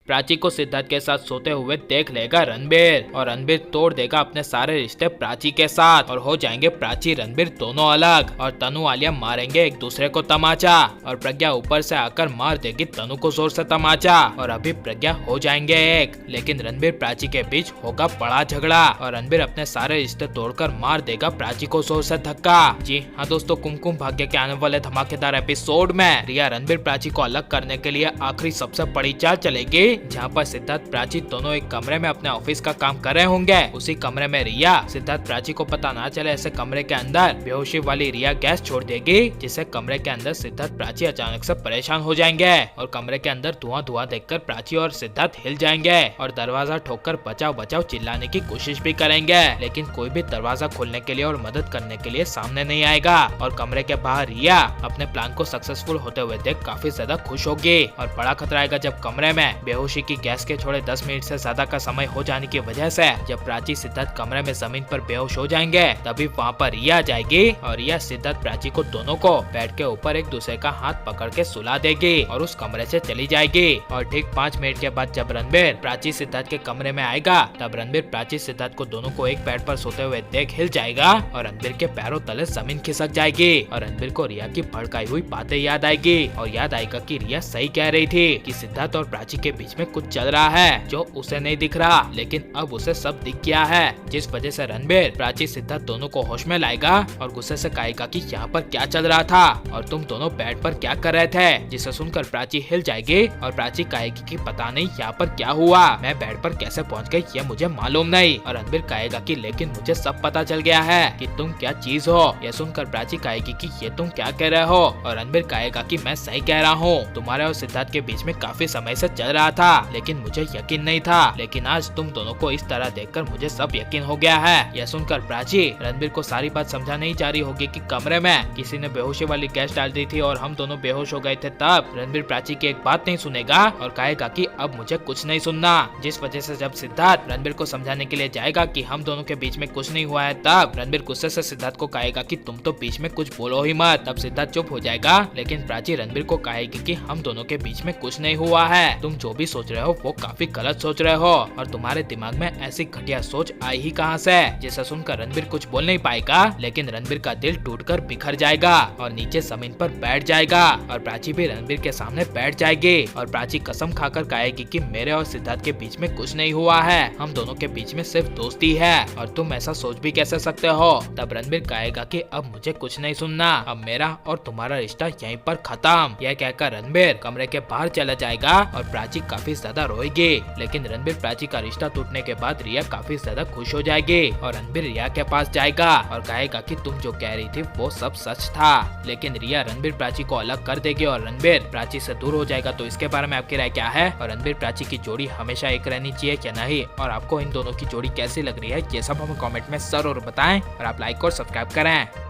प्राची को सिद्धार्थ के साथ सोते हुए देख लेगा रणबीर और रणबीर तोड़ देगा अपने सारे रिश्ते प्राची के साथ और हो जाएंगे प्राची रणबीर दोनों अलग और तनु आलिया मारेंगे एक दूसरे को तमाचा और प्रज्ञा ऊपर से आकर मार देगी तनु को जोर से तमाचा और अभी प्रज्ञा हो जाएंगे एक। लेकिन रणबीर प्राची के बीच होगा बड़ा झगड़ा और रणबीर अपने सारे रिश्ते तोड़कर मार देगा प्राची को जोर से धक्का। जी हाँ दोस्तों, कुमकुम भाग्य के आने वाले धमाकेदार एपिसोड में रिया रणबीर प्राची को अलग करने के लिए आखिरी सबसे बड़ी चाल चलेगी, जहाँ पर सिद्धार्थ प्राची दोनों एक कमरे में अपने ऑफिस का काम कर रहे होंगे। उसी कमरे में रिया सिद्धार्थ प्राची को पता ना चले ऐसे कमरे के अंदर बेहोशी वाली रिया गैस छोड़ देगी, जिससे कमरे के अंदर सिद्धार्थ प्राची अचानक से परेशान हो जाएंगे और कमरे के अंदर धुआं धुआं देखकर प्राची और सिद्धार्थ हिल जाएंगे और दरवाजा ठोककर बचाओ बचाओ चिल्लाने की कोशिश भी करेंगे, लेकिन कोई भी दरवाजा खोलने के लिए और मदद करने के लिए सामने नहीं आएगा। और कमरे के बाहर रिया अपने प्लान को सक्सेसफुल होते हुए देख काफी ज्यादा खुश होगी और बड़ा खतरा आएगा जब कमरे में बेहोशी की गैस के छोड़े 10 मिनट से ज्यादा का समय हो जाने की वजह से जब प्राची सिद्धार्थ कमरे में जमीन पर बेहोश हो जाएंगे, तभी वहाँ पर रिया जाएगी और रिया सिद्धार्थ प्राची को दोनों को बेड के ऊपर एक दूसरे का हाथ पकड़ के सुला देगी और उस कमरे से चली जाएगी। और ठीक 5 मिनट के बाद जब रणबीर प्राची सिद्धार्थ के कमरे में आएगा, तब रणबीर प्राची सिद्धार्थ को दोनों को एक बेड पर सोते हुए देख हिल जाएगा और रणबीर के पैरों तले जमीन खिसक जाएगी और रणबीर को रिया की भड़काई हुई बातें याद आएगी और याद आएगा कि रिया सही कह रही थी कि सिद्धार्थ और प्राची के बीच में कुछ चल रहा है जो उसे नहीं दिख रहा, लेकिन अब उसे सब दिख गया है, जिस वजह से रणबीर प्राची सिद्धार्थ दोनों को होश में लाएगा और गुस्से से कहेगा कि यहाँ पर क्या चल रहा था और तुम दोनों बेड पर क्या कर रहे थे, जिसे सुनकर प्राची हिल जाएगी और प्राची कहेगी कि पता नहीं यहाँ पर क्या हुआ, मैं बेड पर कैसे पहुँच गई ये मुझे मालूम नहीं। और रणबीर कहेगा कि लेकिन मुझे सब पता चल गया है कि तुम क्या चीज हो। यह सुनकर प्राची कहेगी कि ये तुम क्या कह रहे हो और रणबीर कहेगा कि मैं सही कह रहा हूँ, तुम्हारे और सिद्धार्थ के बीच में काफी समय से चल रहा था, लेकिन मुझे यकीन नहीं था, लेकिन आज तुम दोनों को इस तरह देखकर मुझे सब यकीन हो गया है। यह सुनकर प्राची रणबीर को सारी बात समझाने ही जा रही होगी कि कमरे में किसी ने बेहोशी वाली गैस डाल दी थी और हम दोनों बेहोश हो गए थे। तब रणबीर प्राची की एक बात नहीं सुनेगा और कहेगा कि अब मुझे कुछ नहीं सुनना, जिस वजह से जब सिद्धार्थ रणबीर को समझाने के लिए जाएगा कि हम दोनों के बीच में कुछ नहीं हुआ है, तब रणबीर गुस्से से सिद्धार्थ को कहेगा कि तुम तो बीच में कुछ बोलो ही मत। तब सिद्धार्थ चुप हो जाएगा, लेकिन प्राची रणबीर को कहेगी कि हम दोनों के बीच में कुछ नहीं हुआ है, तुम जो भी सोच रहे हो वो काफी गलत सोच रहे हो और तुम्हारे दिमाग में ऐसी घटिया सोच आई ही कहां से। जिसे सुनकर रणबीर कुछ बोल नहीं पाएगा, लेकिन रणबीर का दिल टूटकर बिखर जाएगा और नीचे जमीन पर बैठ जाएगा और प्राची भी रणबीर के सामने बैठ जाएगी और प्राची कसम खाकर कहेगी कि मेरे और सिद्धार्थ के बीच में कुछ नहीं हुआ है, हम दोनों के बीच में सिर्फ दोस्ती है और तुम ऐसा सोच भी कैसे सकते हो। तब रणबीर कहेगा कि अब मुझे कुछ नहीं सुनना, अब मेरा और तुम्हारा रिश्ता यहीं पर खत्म। यह कहकर रणबीर कमरे के बाहर चला जाएगा और प्राची काफी ज्यादा रोएगी, लेकिन रणबीर प्राची का रिश्ता टूटने के बाद रिया काफी ज्यादा खुश हो जाएगी और रणबीर रिया के पास जाएगा और कहेगा कि तुम जो कह रही थी वो सब सच था। लेकिन रिया रणबीर प्राची को अलग कर देगी और रणबीर प्राची से दूर हो जाएगा। तो इसके बारे में आपकी राय क्या है और रणबीर प्राची की जोड़ी हमेशा एक रहनी चाहिए क्या नहीं, और आपको इन दोनों की जोड़ी कैसी लग रही है ये सब हमें कमेंट में जरूर बताएं और आप लाइक और सब्सक्राइब करें।